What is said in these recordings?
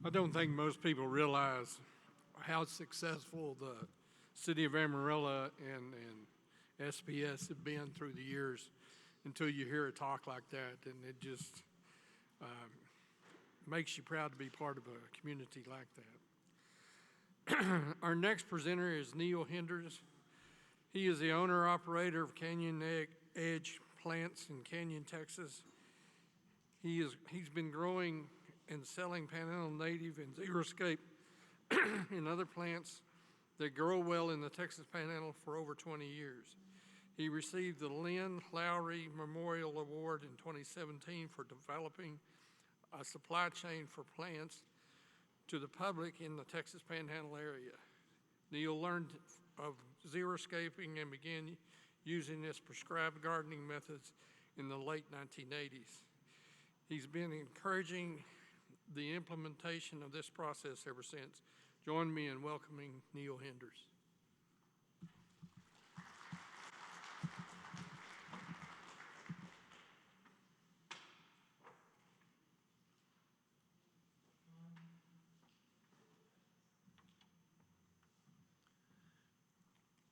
I don't think most people realize how successful the city of Amarillo and SPS have been through the years until you hear a talk like that, and it just makes you proud to be part of a community like that. Our next presenter is Neal Hinders. He is the owner-operator of Canyon Edge Plants in Canyon, Texas. He's been growing and selling Panhandle Native and Xeriscape and other plants that grow well in the Texas Panhandle for over 20 years. He received the Lynn Lowry Memorial Award in 2017 for developing a supply chain for plants to the public in the Texas Panhandle area. Neal learned of xeriscaping and began using his prescribed gardening methods in the late 1980s. He's been encouraging the implementation of this process ever since. Join me in welcoming Neal Hinders.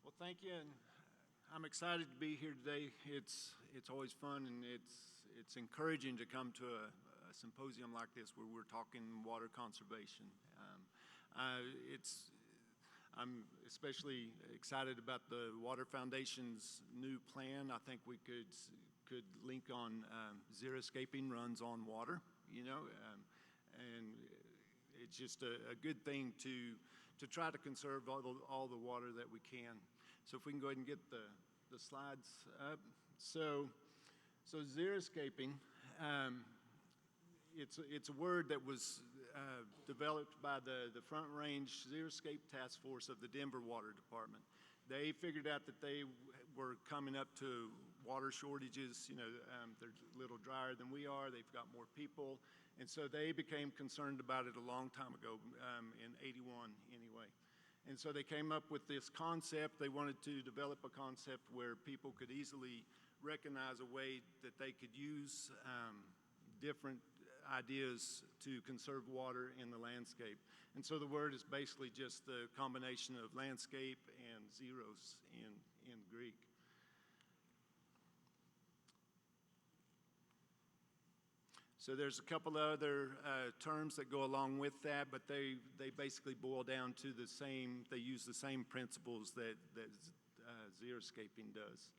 Well, thank you, and I'm excited to be here today. It's always fun, and it's encouraging to come to a symposium like this where we're talking water conservation. I'm especially excited about the Water Foundation's new plan. I think we could link on xeriscaping runs on water, and it's just a good thing to try to conserve all the water that we can. So if we can go ahead and get the slides up. So xeriscaping, it's a word that was developed by the Front Range Xeriscape Task Force of the Denver Water Department. They figured out that they were coming up to water shortages. They're a little drier than we are. They've got more people. And so they became concerned about it a long time ago, in '81 anyway. And so they came up with this concept. They wanted to develop a concept where people could easily recognize a way that they could use different ideas to conserve water in the landscape. And so the word is basically just the combination of landscape and zeros in Greek. So there's a couple of other terms that go along with that, but they basically boil down to the same. They use the same principles that xeriscaping does.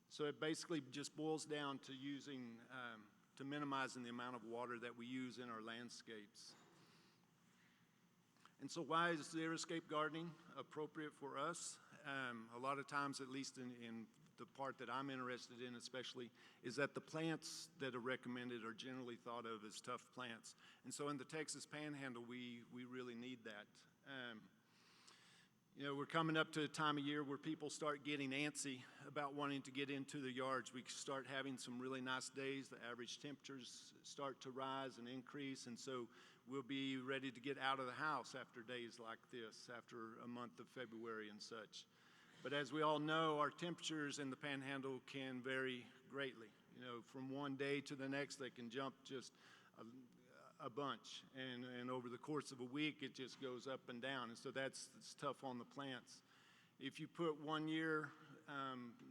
So it basically just boils down to to minimizing the amount of water that we use in our landscapes. And so why is xeriscape gardening appropriate for us? A lot of times, at least in the part that I'm interested in especially, is that the plants that are recommended are generally thought of as tough plants. And so in the Texas Panhandle, we really need that. We're coming up to a time of year where people start getting antsy about wanting to get into the yards. We start having some really nice days. The average temperatures start to rise and increase, and so we'll be ready to get out of the house after days like this, after a month of February and such. But as we all know, our temperatures in the Panhandle can vary greatly. From one day to the next, they can jump just a bunch, and over the course of a week, it just goes up and down, and so it's tough on the plants. If you put one year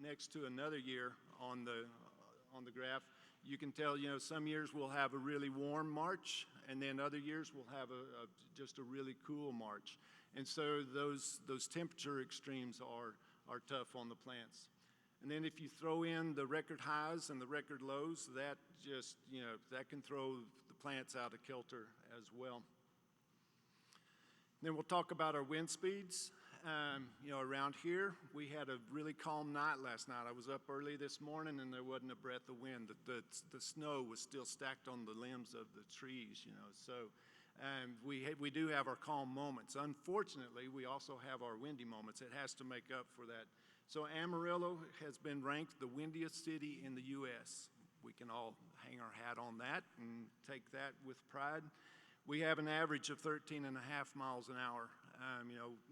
next to another year on the graph, you can tell, some years we'll have a really warm March, and then other years we'll have just a really cool March. And so those temperature extremes are tough on the plants. And then if you throw in the record highs and the record lows, that just, that can throw the plants out of kilter as well. Then we'll talk about our wind speeds. Around here, we had a really calm night last night. I was up early this morning and there wasn't a breath of wind. The snow was still stacked on the limbs of the trees, so we do have our calm moments. Unfortunately, we also have our windy moments. It has to make up for that. So Amarillo has been ranked the windiest city in the U.S. We can all hang our hat on that and take that with pride. We have an average of 13.5 miles an hour.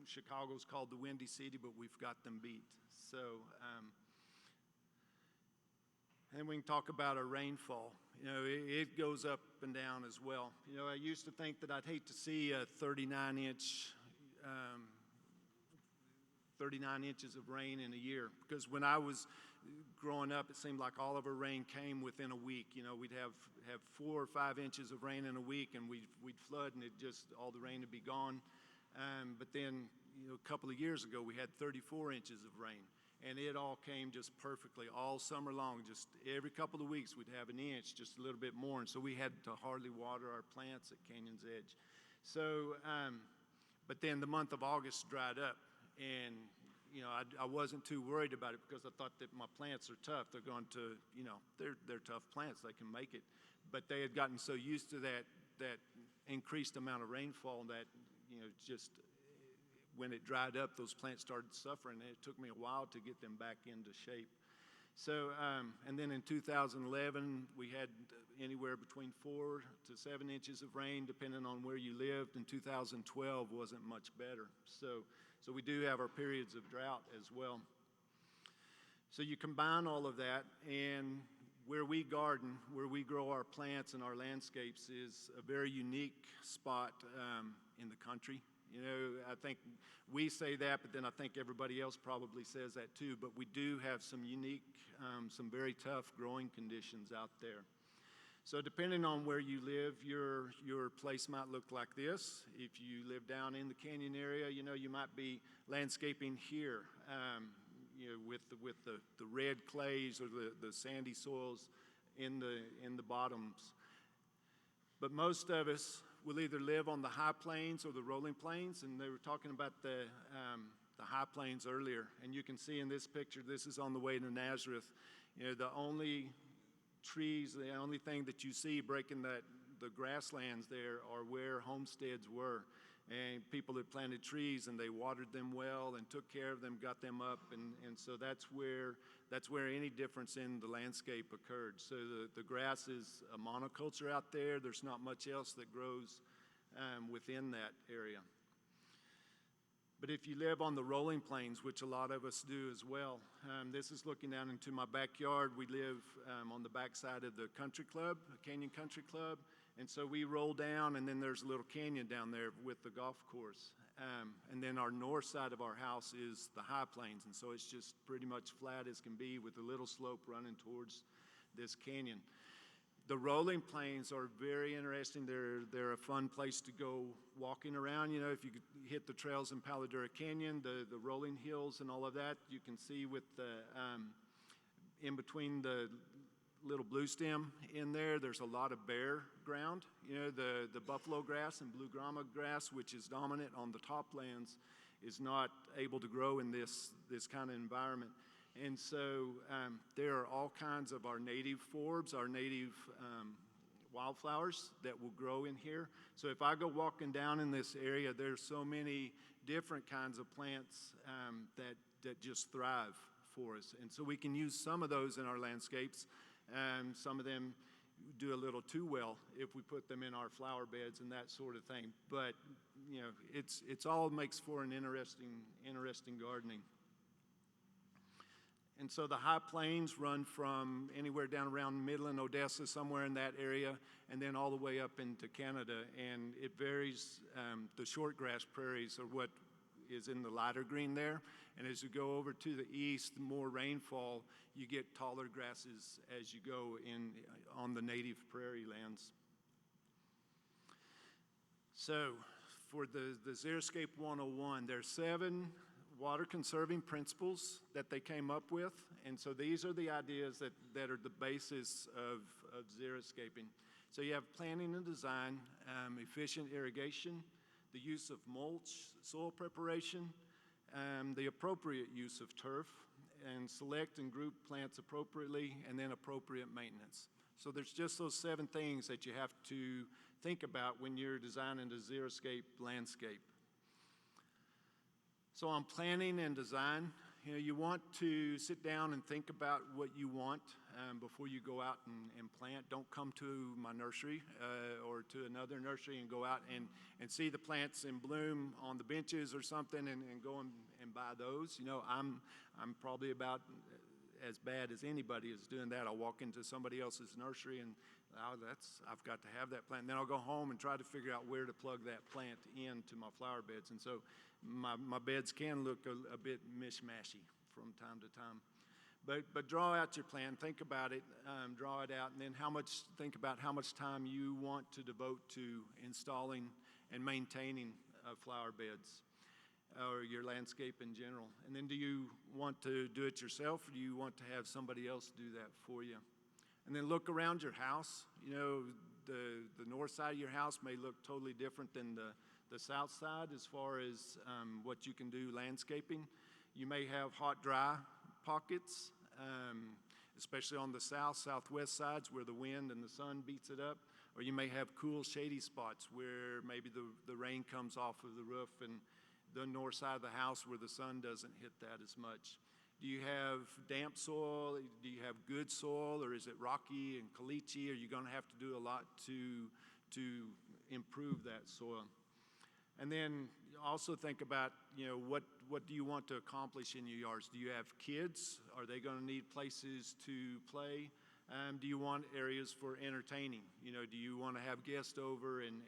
Chicago's called the Windy City, but we've got them beat. So, And we can talk about our rainfall. You know, it goes up and down as well. You know, I used to think that I'd hate to see a 39 inches of rain in a year, because when I was growing up, it seemed like all of our rain came within a week. You know, we'd have 4 or 5 inches of rain in a week, and we'd flood, and all the rain would be gone. But then, you know, a couple of years ago, we had 34 inches of rain, and it all came just perfectly all summer long. Just every couple of weeks, we'd have an inch, just a little bit more, and so we had to hardly water our plants at Canyon's Edge. So, but then the month of August dried up, and you know, I wasn't too worried about it, because I thought that my plants are tough. They're going to, you know, they're tough plants. They can make it. But they had gotten so used to that increased amount of rainfall that, you know, just when it dried up, those plants started suffering. And it took me a while to get them back into shape. So, and then in 2011, we had anywhere between 4 to 7 inches of rain, depending on where you lived. And 2012 wasn't much better. So we do have our periods of drought as well. So you combine all of that, and where we garden, where we grow our plants and our landscapes, is a very unique spot in the country. You know, I think we say that, but then I think everybody else probably says that too. But we do have some unique, some very tough growing conditions out there. So depending on where you live, your place might look like this. If you live down in the canyon area, you know, you might be landscaping here, you know, with the red clays or the sandy soils in the bottoms. But most of us will either live on the high plains or the rolling plains, and they were talking about the high plains earlier. And you can see in this picture, this is on the way to Nazareth. You know, the only trees, the only thing that you see breaking the grasslands there are where homesteads were, and people had planted trees and they watered them well and took care of them, got them up, and so that's where any difference in the landscape occurred. So the grass is a monoculture out there. There's not much else that grows within that area. But if you live on the rolling plains, which a lot of us do as well, this is looking down into my backyard. We live on the backside of the country club, Canyon Country Club, and so we roll down, and then there's a little canyon down there with the golf course. And then our north side of our house is the high plains, and so it's just pretty much flat as can be with a little slope running towards this canyon. The rolling plains are very interesting. They're a fun place to go walking around. You know, if you hit the trails in Palo Duro Canyon, the rolling hills and all of that, you can see with the in between the little blue stem in there, there's a lot of bare ground. You know, the buffalo grass and blue grama grass, which is dominant on the top lands, is not able to grow in this kind of environment. And so there are all kinds of our native forbs, our native wildflowers that will grow in here. So if I go walking down in this area, there's so many different kinds of plants that just thrive for us. And so we can use some of those in our landscapes. Some of them do a little too well if we put them in our flower beds and that sort of thing. But, you know, it's all makes for an interesting gardening. And so the high plains run from anywhere down around Midland, Odessa, somewhere in that area, and then all the way up into Canada. And it varies. The shortgrass prairies are what is in the lighter green there. And as you go over to the east, the more rainfall, you get taller grasses as you go on the native prairie lands. So for the Xeriscape 101, there's 7 water conserving principles that they came up with, and so these are the ideas that are the basis of xeriscaping. So you have planning and design, efficient irrigation, the use of mulch, soil preparation, the appropriate use of turf, and select and group plants appropriately, and then appropriate maintenance. So there's just those 7 things that you have to think about when you're designing a xeriscape landscape. So on planning and design, you know, you want to sit down and think about what you want before you go out and plant. Don't come to my nursery or to another nursery and go out and see the plants in bloom on the benches or something and go and buy those. You know, I'm probably about as bad as anybody is doing that. I'll walk into somebody else's nursery and I've got to have that plant. And then I'll go home and try to figure out where to plug that plant into my flower beds. And so my beds can look a bit mishmashy from time to time. But draw out your plan, think about it, draw it out, and then think about how much time you want to devote to installing and maintaining flower beds or your landscape in general. And then do you want to do it yourself, or do you want to have somebody else do that for you? And then look around your house. You know, the north side of your house may look totally different than the south side as far as what you can do landscaping. You may have hot, dry pockets, especially on the southwest sides where the wind and the sun beats it up. Or you may have cool, shady spots where maybe the rain comes off of the roof, and the north side of the house where the sun doesn't hit that as much. Do you have damp soil? Do you have good soil, or is it rocky and caliche? Are you going to have to do a lot to improve that soil? And then also think about, you know, what do you want to accomplish in your yards? Do you have kids? Are they going to need places to play? Do you want areas for entertaining? You know, do you want to have guests over and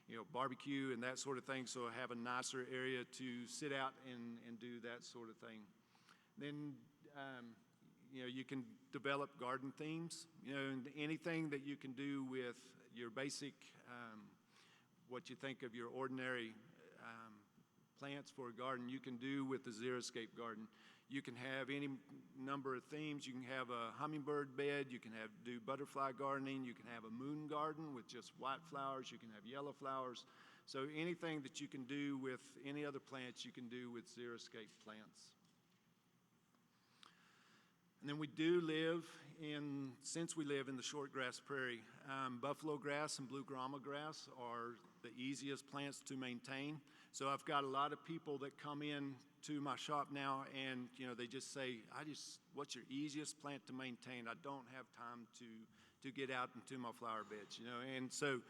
you know, barbecue and that sort of thing, so have a nicer area to sit out and do that sort of thing? Then, you know, you can develop garden themes. You know, and anything that you can do with your basic, what you think of your ordinary plants for a garden, you can do with the Xeriscape garden. You can have any number of themes. You can have a hummingbird bed. You can do butterfly gardening. You can have a moon garden with just white flowers. You can have yellow flowers. So anything that you can do with any other plants, you can do with Xeriscape plants. And then we do since we live in the short grass prairie, buffalo grass and blue grama grass are the easiest plants to maintain. So I've got a lot of people that come in to my shop now, and you know, they just say, what's your easiest plant to maintain? I don't have time to get out into my flower beds, you know. And so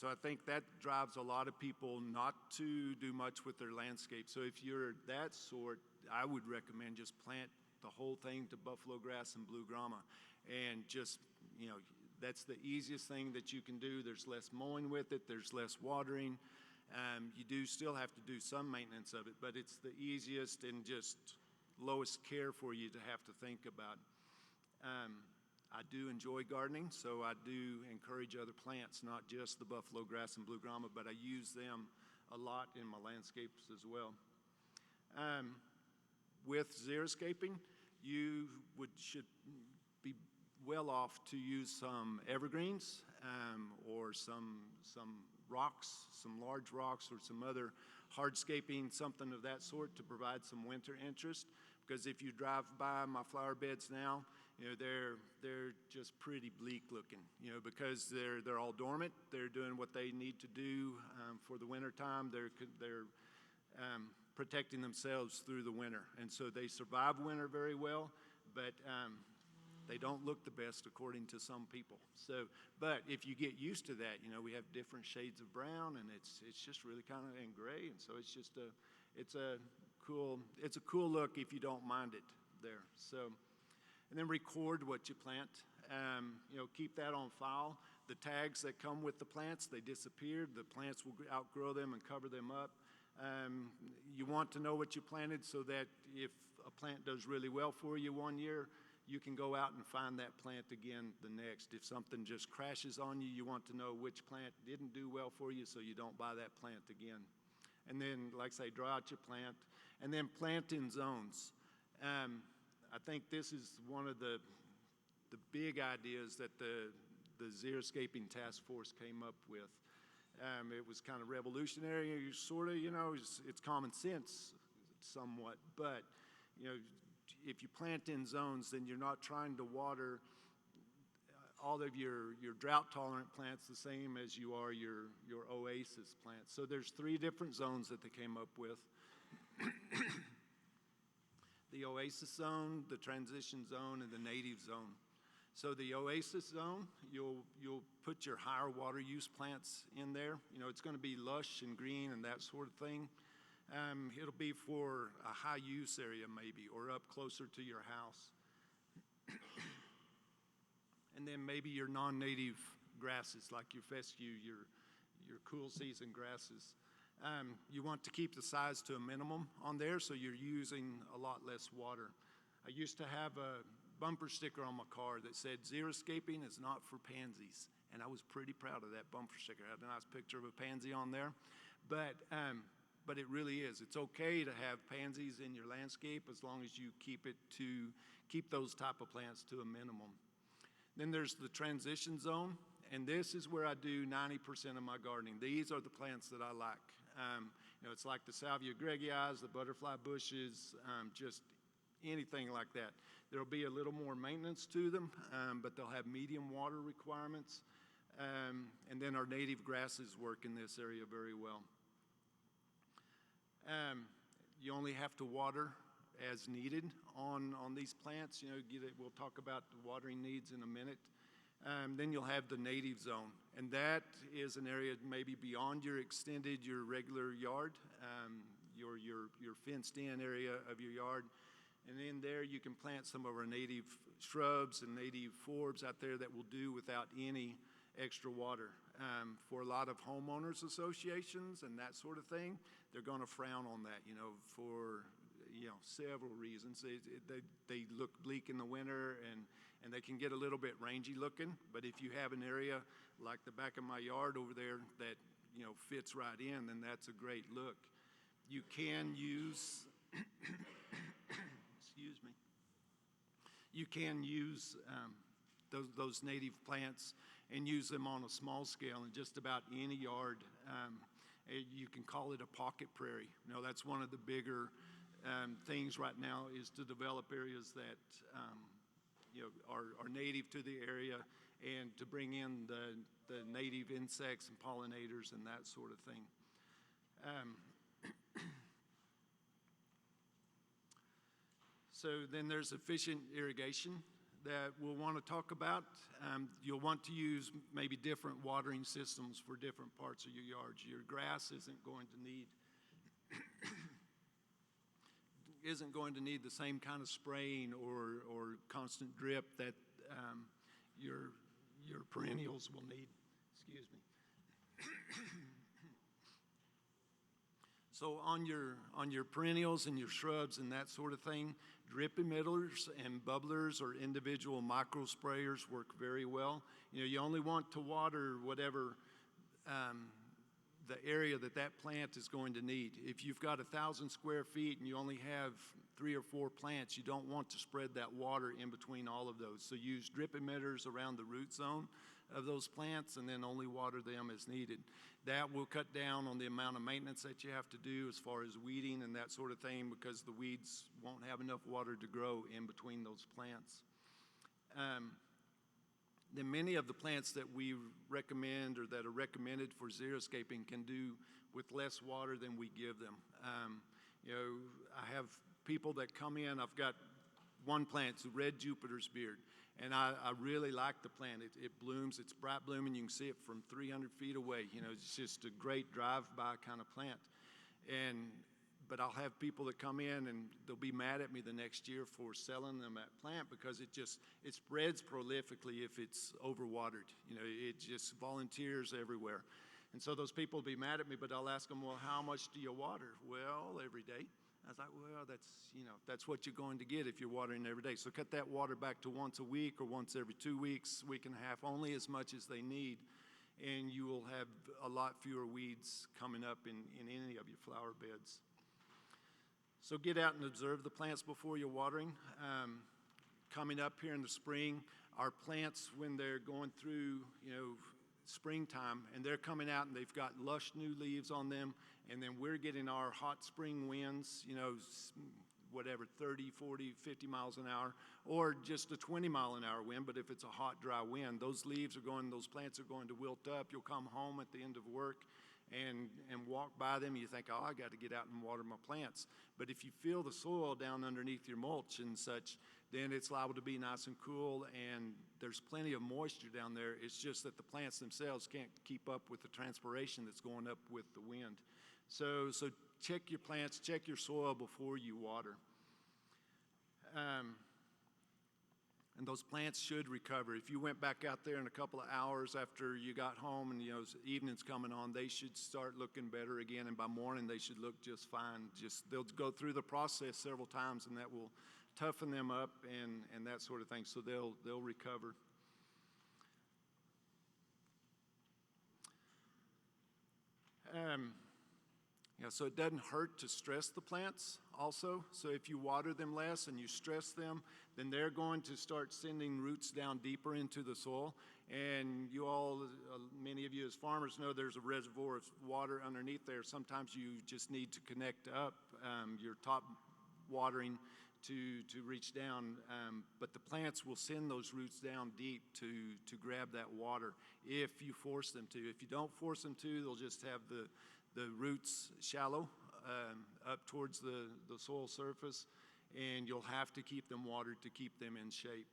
I think that drives a lot of people not to do much with their landscape. So if you're that sort, I would recommend just plant the whole thing to buffalo grass and blue grama, and just, you know, that's the easiest thing that you can do. There's less mowing with it, there's less watering. You do still have to do some maintenance of it, but it's the easiest and just lowest care for you to have to think about. I do enjoy gardening, so I do encourage other plants, not just the buffalo grass and blue grama, but I use them a lot in my landscapes as well. With xeriscaping, you should be well off to use some evergreens or some rocks, some large rocks, or some other hardscaping, something of that sort, to provide some winter interest. Because if you drive by my flower beds now, you know, they're just pretty bleak looking, you know, because they're all dormant. They're doing what they need to do for the winter time. They're protecting themselves through the winter, and so they survive winter very well, but they don't look the best according to some people. So, but if you get used to that, you know, we have different shades of brown, and it's just really kind of in gray, and so it's a cool look if you don't mind it there. So, and then record what you plant. You know, keep that on file. The tags that come with the plants, they disappeared. The plants will outgrow them and cover them up. You want to know what you planted so that if a plant does really well for you one year, you can go out and find that plant again the next. If something just crashes on you, you want to know which plant didn't do well for you so you don't buy that plant again. And then, like I say, draw out your plant, and then plant in zones. I think this is one of the big ideas that the Xeriscaping Task Force came up with. It was kind of revolutionary, sort of, you know, it's common sense somewhat, but, you know, if you plant in zones, then you're not trying to water all of your drought-tolerant plants the same as you are your oasis plants. So there's 3 different zones that they came up with. The oasis zone, the transition zone, and the native zone. So the oasis zone, you'll put your higher water use plants in there. You know, it's going to be lush and green and that sort of thing. It'll be for a high use area maybe, or up closer to your house. And then maybe your non-native grasses like your fescue, your cool season grasses. You want to keep the size to a minimum on there so you're using a lot less water. I used to have a bumper sticker on my car that said, "Xeriscaping is not for pansies." And I was pretty proud of that bumper sticker. I had a nice picture of a pansy on there. But it really is. It's okay to have pansies in your landscape as long as you keep those type of plants to a minimum. Then there's the transition zone, and this is where I do 90% of my gardening. These are the plants that I like. It's like the Salvia greggii, the butterfly bushes, just anything like that. There'll be a little more maintenance to them, but they'll have medium water requirements. And then our native grasses work in this area very well. You only have to water as needed on these plants. We'll talk about the watering needs in a minute. Then you'll have the native zone, and that is an area maybe beyond your regular yard, your fenced-in area of your yard. And in there you can plant some of our native shrubs and native forbs out there that will do without any extra water. For a lot of homeowners associations and that sort of thing, they're going to frown on that, for several reasons. They look bleak in the winter and they can get a little bit rangy looking. But if you have an area like the back of my yard over there that fits right in, then that's a great look. You can use excuse me. You can use those native plants and use them on a small scale in just about any yard. You can call it a pocket prairie. That's one of the bigger things right now is to develop areas that are native to the area and to bring in the native insects and pollinators and that sort of thing. So then there's efficient irrigation that we'll want to talk about. You'll want to use maybe different watering systems for different parts of your yards. Your grass isn't going to need the same kind of spraying or constant drip that your perennials will need. Excuse me. So on your perennials and your shrubs and that sort of thing, drip emitters and bubblers or individual micro sprayers work very well. You only want to water whatever the area that plant is going to need. If you've got 1,000 square feet and you only have 3 or 4 plants, you don't want to spread that water in between all of those. So use drip emitters around the root zone of those plants and then only water them as needed. That will cut down on the amount of maintenance that you have to do as far as weeding and that sort of thing, because the weeds won't have enough water to grow in between those plants. Then many of the plants that we recommend or that are recommended for xeriscaping can do with less water than we give them. I have people that come in. I've got one plant, it's a red Jupiter's beard, and I really like the plant. It blooms, it's bright blooming. You can see it from 300 feet away. It's just a great drive-by kind of plant. But I'll have people that come in and they'll be mad at me the next year for selling them that plant because it spreads prolifically if it's overwatered. It just volunteers everywhere. And so those people will be mad at me, but I'll ask them, well, how much do you water? Well, every day. I was like, well, that's what you're going to get if you're watering every day. So cut that water back to once a week or once every 2 weeks, week and a half, only as much as they need. And you will have a lot fewer weeds coming up in any of your flower beds. So get out and observe the plants before you're watering. Coming up here in the spring, our plants, when they're going through, springtime, and they're coming out and they've got lush new leaves on them, and then we're getting our hot spring winds, 30, 40, 50 miles an hour, or just a 20-mile-an-hour wind. But if it's a hot, dry wind, those plants are going to wilt up. You'll come home at the end of work and walk by them, and you think, oh, I got to get out and water my plants. But if you feel the soil down underneath your mulch and such, then it's liable to be nice and cool, and there's plenty of moisture down there. It's just that the plants themselves can't keep up with the transpiration that's going up with the wind. So check your plants, check your soil before you water. And those plants should recover. If you went back out there in a couple of hours after you got home and evening's coming on, they should start looking better again. And by morning, they should look just fine. They'll go through the process several times, and that will toughen them up and that sort of thing. So they'll recover. So it doesn't hurt to stress the plants also. So if you water them less and you stress them, then they're going to start sending roots down deeper into the soil. And you all, many of you as farmers know there's a reservoir of water underneath there. Sometimes you just need to connect up your top watering to reach down, but the plants will send those roots down deep to grab that water if you force them to. If you don't force them to, they'll just have the roots shallow up towards the soil surface, and you'll have to keep them watered to keep them in shape.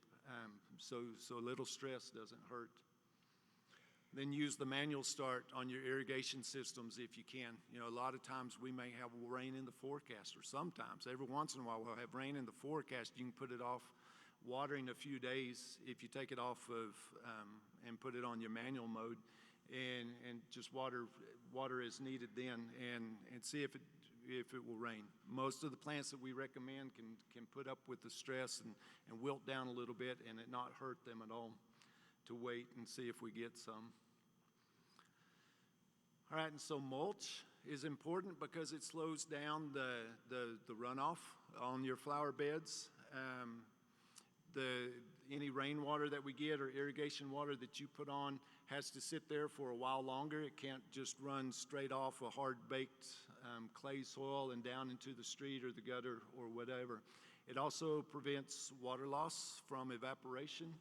So little stress doesn't hurt. Then use the manual start on your irrigation systems if you can. A lot of times we may have rain in the forecast, or sometimes, every once in a while we'll have rain in the forecast. You can put it off watering a few days if you take it off of and put it on your manual mode, and just water as needed then, and see if it will rain. Most of the plants that we recommend can put up with the stress and wilt down a little bit and it not hurt them at all, to wait and see if we get some. All right, and so mulch is important because it slows down the runoff on your flower beds. Any rainwater that we get or irrigation water that you put on has to sit there for a while longer. It can't just run straight off a hard-baked clay soil and down into the street or the gutter or whatever. It also prevents water loss from evaporation,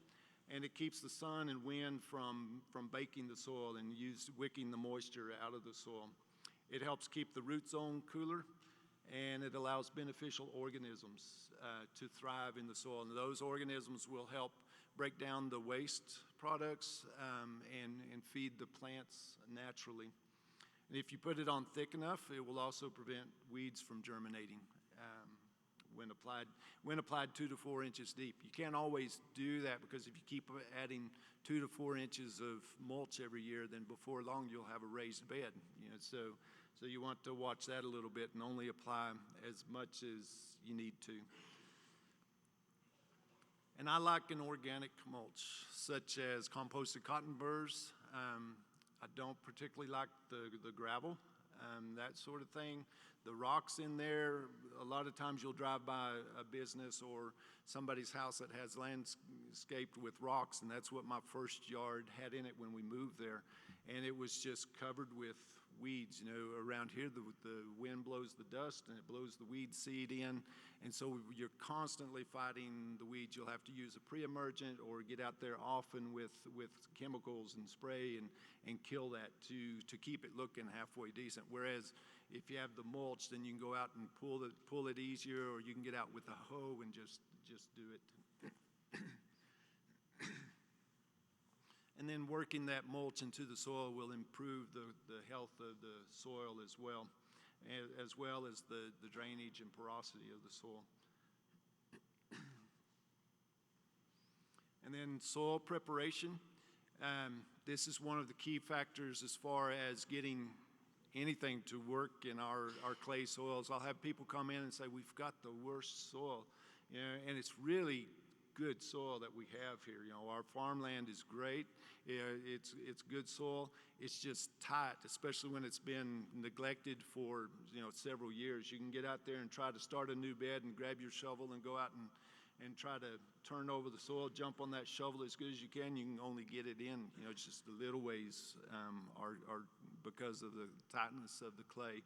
and it keeps the sun and wind from baking the soil and wicking the moisture out of the soil. It helps keep the root zone cooler, and it allows beneficial organisms to thrive in the soil. And those organisms will help break down the waste products and feed the plants naturally. And if you put it on thick enough, it will also prevent weeds from germinating when applied 2 to 4 inches deep. You can't always do that, because if you keep adding 2 to 4 inches of mulch every year, then before long you'll have a raised bed. So you want to watch that a little bit and only apply as much as you need to. And I like an organic mulch, such as composted cotton burrs. I don't particularly like the gravel, that sort of thing. The rocks in there, a lot of times you'll drive by a business or somebody's house that has landscaped with rocks, and that's what my first yard had in it when we moved there. And it was just covered with weeds. Around here the wind blows the dust and it blows the weed seed in, and so you're constantly fighting the weeds. You'll have to use a pre-emergent or get out there often with chemicals and spray and kill that to keep it looking halfway decent. Whereas if you have the mulch, then you can go out and pull it easier, or you can get out with a hoe and just do it. And then working that mulch into the soil will improve the health of the soil as well as the drainage and porosity of the soil. And then soil preparation. This is one of the key factors as far as getting anything to work in our clay soils. I'll have people come in and say, we've got the worst soil, and it's really good soil that we have here. Our farmland is great. It's good soil. It's just tight, especially when it's been neglected for several years. You can get out there and try to start a new bed and grab your shovel and go out and try to turn over the soil, jump on that shovel as good as you can. You can only get it in, just the little ways are because of the tightness of the clay.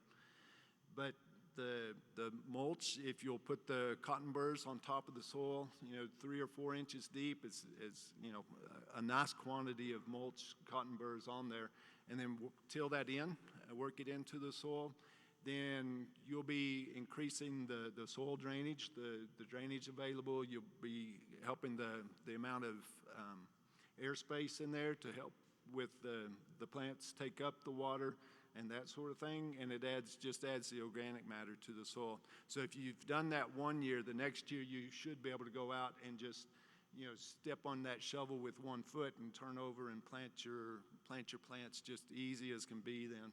But the mulch, if you'll put the cotton burrs on top of the soil, 3 or 4 inches deep, it's a nice quantity of mulch cotton burrs on there, and then till that in, work it into the soil, then you'll be increasing the soil drainage, the drainage available. You'll be helping the amount of airspace in there to help with the plants take up the water and that sort of thing, and it just adds the organic matter to the soil. So if you've done that one year, the next year you should be able to go out and just step on that shovel with 1 foot and turn over and plant your plants just easy as can be then.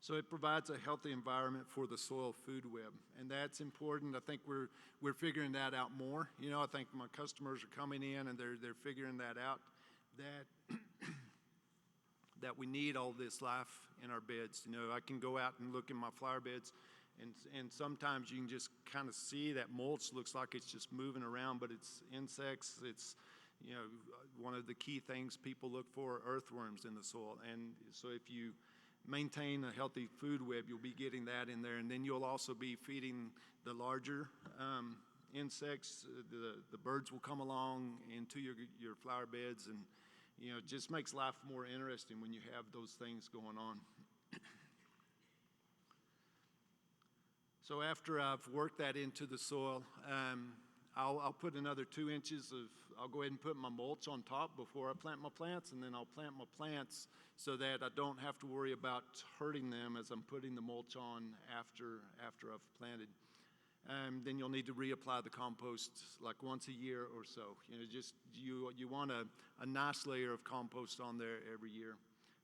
So it provides a healthy environment for the soil food web, and that's important. I think we're figuring that out more. I think my customers are coming in and they're figuring that out, that that we need all this life in our beds. I can go out and look in my flower beds, and sometimes you can just kind of see that mulch looks like it's just moving around, but it's insects. It's one of the key things people look for are earthworms in the soil, and so if you maintain a healthy food web, you'll be getting that in there, and then you'll also be feeding the larger insects. The birds will come along into your flower beds, and it just makes life more interesting when you have those things going on. So after I've worked that into the soil, I'll put another 2 inches I'll go ahead and put my mulch on top before I plant my plants, and then I'll plant my plants so that I don't have to worry about hurting them as I'm putting the mulch on after I've planted. Then you'll need to reapply the compost like once a year or so. You want a nice layer of compost on there every year.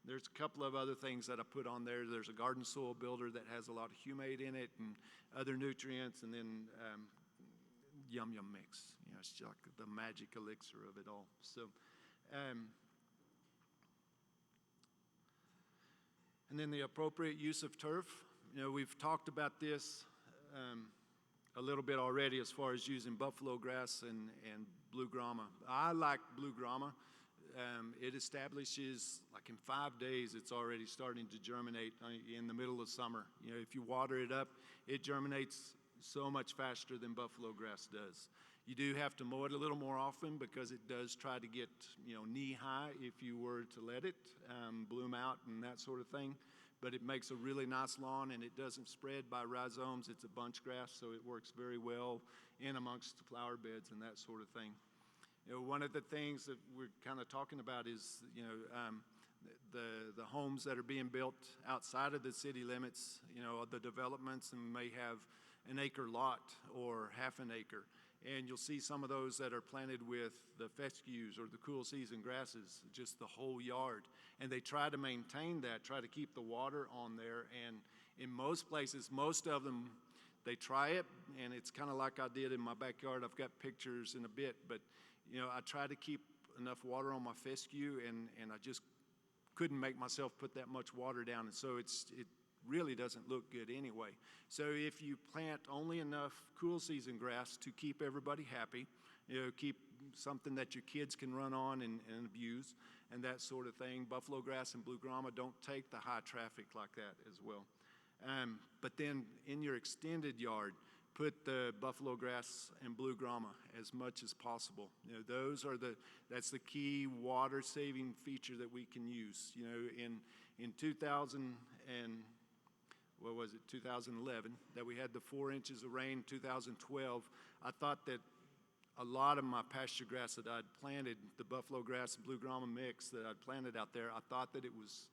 There's a couple of other things that I put on there. There's a garden soil builder that has a lot of humate in it and other nutrients, and then Yum Yum Mix. It's just like the magic elixir of it all. So, and then the appropriate use of turf. We've talked about this a little bit already as far as using buffalo grass and blue grama. I like blue grama. It establishes, like in 5 days, it's already starting to germinate in the middle of summer. If you water it up, it germinates so much faster than buffalo grass does. You do have to mow it a little more often because it does try to get, knee high if you were to let it bloom out and that sort of thing. But it makes a really nice lawn, and it doesn't spread by rhizomes. It's a bunch grass, so it works very well in amongst the flower beds and that sort of thing. One of the things that we're kind of talking about is, the homes that are being built outside of the city limits, the developments, and may have an acre lot or half an acre. And you'll see some of those that are planted with the fescues or the cool season grasses, just the whole yard. And they try to maintain that, try to keep the water on there. And in most places, most of them, they try it, and it's kind of like I did in my backyard. I've got pictures in a bit, but I try to keep enough water on my fescue, and I just couldn't make myself put that much water down, and so it really doesn't look good anyway. So if you plant only enough cool season grass to keep everybody happy, keep something that your kids can run on and abuse and that sort of thing. Buffalo grass and blue grama don't take the high traffic like that as well. But then in your extended yard, put the buffalo grass and blue grama as much as possible. That's the key water saving feature that we can use. In 2011, that we had the 4 inches of rain. 2012, I thought that a lot of my pasture grass that I'd planted, the buffalo grass and blue grama mix that I'd planted out there, I thought that it was,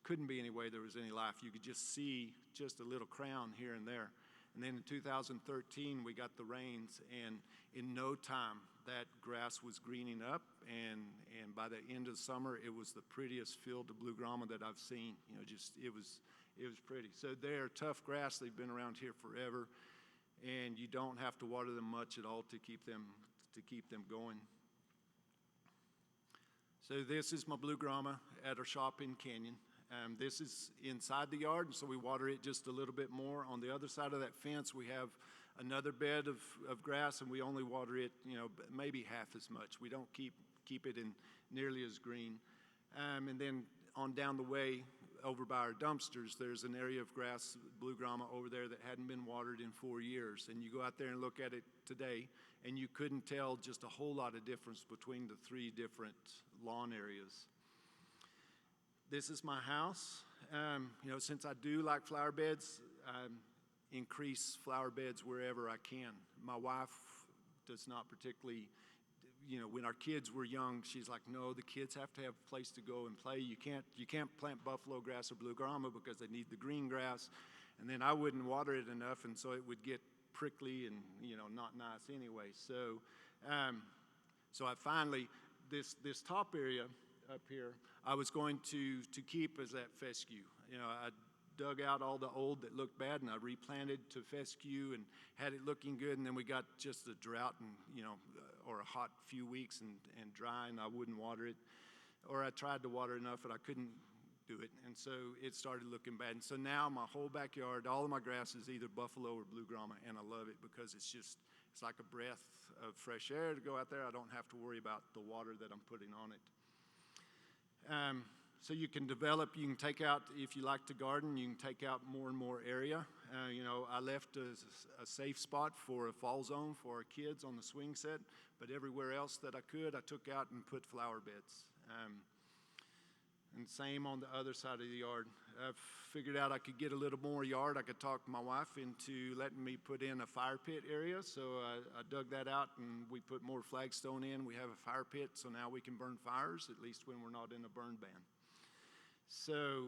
couldn't be any way there was any life. You could just see just a little crown here and there. And then in 2013, we got the rains, and in no time, that grass was greening up, and by the end of the summer, it was the prettiest field of blue grama that I've seen. It was pretty. So they're tough grass. They've been around here forever, and you don't have to water them much at all to keep them going. So this is my blue grama at our shop in Canyon. This is inside the yard, so we water it just a little bit more. On the other side of that fence, we have another bed of grass, and we only water it, maybe half as much. We don't keep it in nearly as green. And then on down the way, over by our dumpsters, there's an area of grass, blue grama over there that hadn't been watered in 4 years. And you go out there and look at it today, and you couldn't tell just a whole lot of difference between the 3 different lawn areas. This is my house. Since I do like flower beds, I increase flower beds wherever I can. My wife does not particularly, when our kids were young, she's like, no, the kids have to have a place to go and play. You can't plant buffalo grass or blue grama because they need the green grass. And then I wouldn't water it enough, and so it would get prickly and, not nice anyway. So, so I finally, this top area up here, I was going to keep as that fescue. I dug out all the old that looked bad, and I replanted to fescue and had it looking good, and then we got just a drought and, or a hot few weeks and dry, and I wouldn't water it. Or I tried to water enough, but I couldn't do it, and so it started looking bad. And so now my whole backyard, all of my grass is either buffalo or blue grama, and I love it because it's like a breath of fresh air to go out there. I don't have to worry about the water that I'm putting on it. So you can develop, you can take out, if you like to garden, you can take out more and more area. I left a safe spot for a fall zone for our kids on the swing set, but everywhere else that I could, I took out and put flower beds. And same on the other side of the yard. I figured out I could get a little more yard. I could talk my wife into letting me put in a fire pit area. So I dug that out and we put more flagstone in. We have a fire pit, so now we can burn fires, at least when we're not in a burn ban. So,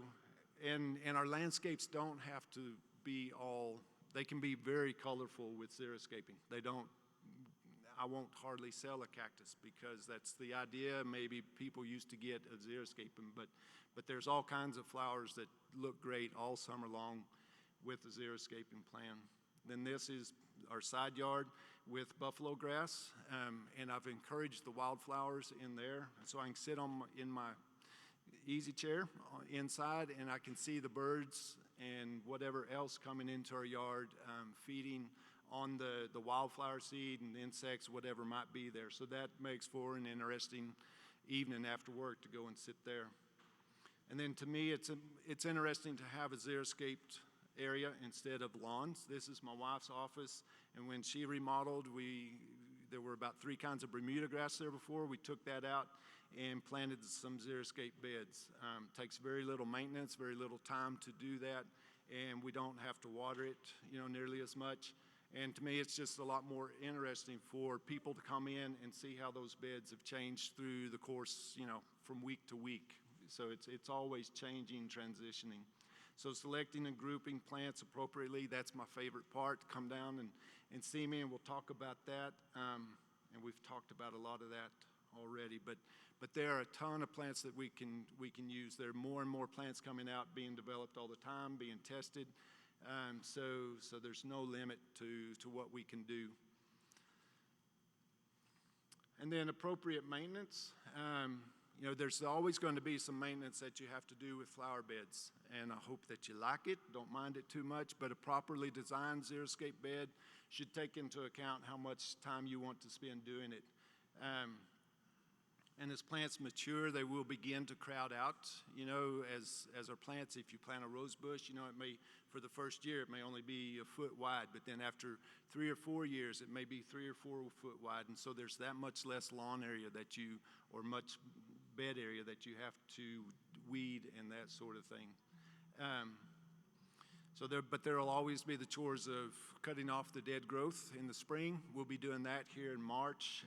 and our landscapes don't have to be all, they can be very colorful with xeriscaping. I won't hardly sell a cactus because that's the idea maybe people used to get of xeriscaping, but there's all kinds of flowers that look great all summer long with the xeriscaping plan. Then this is our side yard with buffalo grass, and I've encouraged the wildflowers in there, so I can sit in my easy chair inside and I can see the birds and whatever else coming into our yard, feeding on the wildflower seed and insects, whatever might be there. So that makes for an interesting evening after work to go and sit there. And then to me, it's interesting to have a xeriscaped area instead of lawns. This is my wife's office, and when she remodeled, there were about 3 kinds of Bermuda grass there before. We took that out and planted some xeriscape beds. Takes very little maintenance, very little time to do that, and we don't have to water it, nearly as much. And to me, it's just a lot more interesting for people to come in and see how those beds have changed through the course, from week to week. So it's always changing, transitioning. So selecting and grouping plants appropriately, that's my favorite part. Come down and see me, and we'll talk about that. And we've talked about a lot of that already. But there are a ton of plants that we can use. There are more and more plants coming out, being developed all the time, being tested. So there's no limit to what we can do. And then appropriate maintenance. There's always going to be some maintenance that you have to do with flower beds, and I hope that you like it, don't mind it too much, but a properly designed xeriscape bed should take into account how much time you want to spend doing it. And as plants mature, they will begin to crowd out, as our plants. If you plant a rose bush, it may, for the first year, it may only be a foot wide, but then after 3 or 4 years, it may be 3 or 4 foot wide, and so there's that much less lawn area or much bed area that you have to weed and that sort of thing. But there will always be the chores of cutting off the dead growth in the spring. We'll be doing that here in March.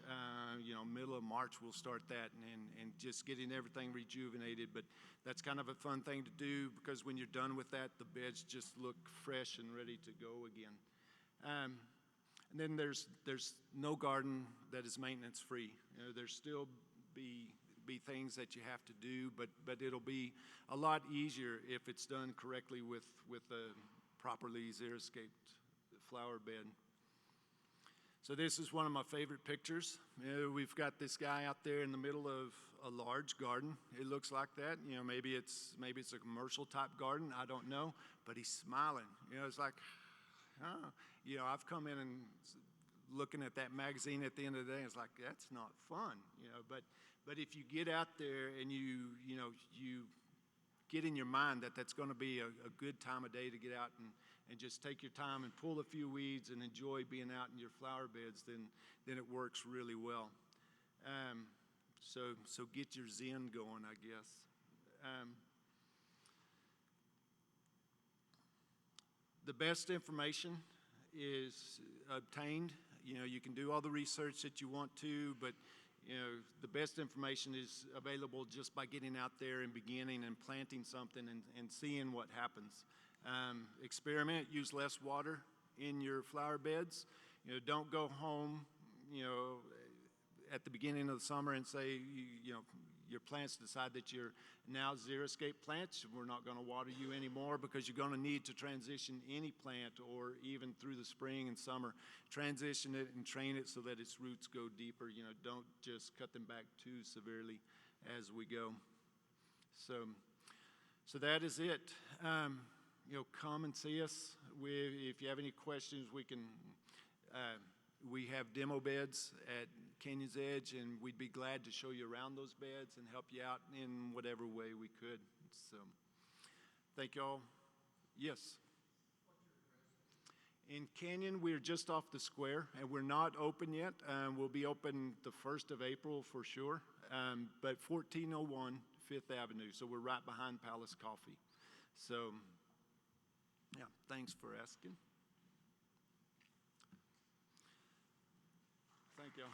Middle of March we'll start that and just getting everything rejuvenated. But that's kind of a fun thing to do because when you're done with that, the beds just look fresh and ready to go again. And then there's no garden that is maintenance free. There's still be things that you have to do, but it'll be a lot easier if it's done correctly with a properly xeriscaped flower bed. So this is one of my favorite pictures. We've got this guy out there in the middle of a large garden. It looks like that. Maybe it's a commercial type garden. I don't know, but he's smiling. It's like, I've come in and looking at that magazine at the end of the day, it's like, that's not fun, But if you get out there and you get in your mind that that's going to be a good time of day to get out and just take your time and pull a few weeds and enjoy being out in your flower beds, then it works really well. So get your zen going, I guess. The best information is obtained. You can do all the research that you want to, but the best information is available just by getting out there and beginning and planting something and seeing what happens. Experiment, use less water in your flower beds. You know, don't go home, you know, at the beginning of the summer and say, you know, your plants decide that you're now Xeriscape plants. We're not going to water you anymore, because you're going to need to transition any plant, or even through the spring and summer, transition it and train it so that its roots go deeper. You know, don't just cut them back too severely as we go. So that is it. You know, come and see us. If you have any questions, we have demo beds at Canyon's Edge, and we'd be glad to show you around those beds and help you out in whatever way we could. So, thank you all. Yes. In Canyon, we're just off the square, and we're not open yet. We'll be open the 1st of April for sure, but 1401 Fifth Avenue, so we're right behind Palace Coffee. So, yeah, thanks for asking. Thank you.